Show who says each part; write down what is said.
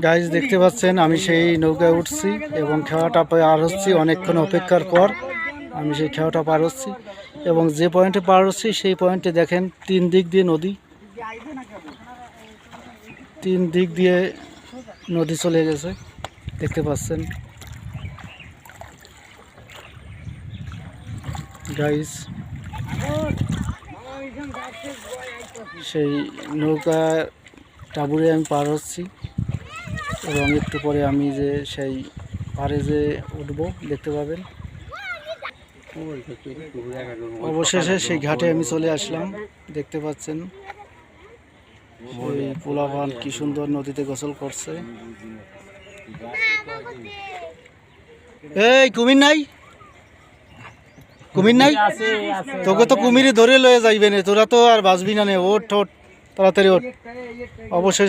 Speaker 1: Guys দেখতে পাচ্ছেন আমি সেই নৌকায় উঠছি এবং খেওয়াটা পার হচ্ছি অনেকক্ষণ অপেক্ষার পর। আমি সেই খেওয়াটা পার হচ্ছি এবং যে পয়েন্টে পার হচ্ছি সেই পয়েন্টে দেখেন 3 দিক দিয়ে নদী, 3 দিক দিয়ে নদী চলে গেছে দেখতে পাচ্ছেন গাইজ। সেই নৌকা টাবুরে আমি পার হচ্ছি এবং একটু পরে আমি যে সেই পাড়ে যে উঠবো দেখতে পাবেন। অবশেষে সেই ঘাটে আমি চলে আসলাম দেখতে পাচ্ছেন। সেই পোলাপান কি সুন্দর নদীতে গোসল করছে। এই কুমির নাই, কুমির নাই, তোকে তো কুমিরই ধরে লয়ে যাইবে না, তোরা তো আর বাঁচবি না। ওঠ ওঠ তাড়াতাড়ি ওঠ। অবশেষে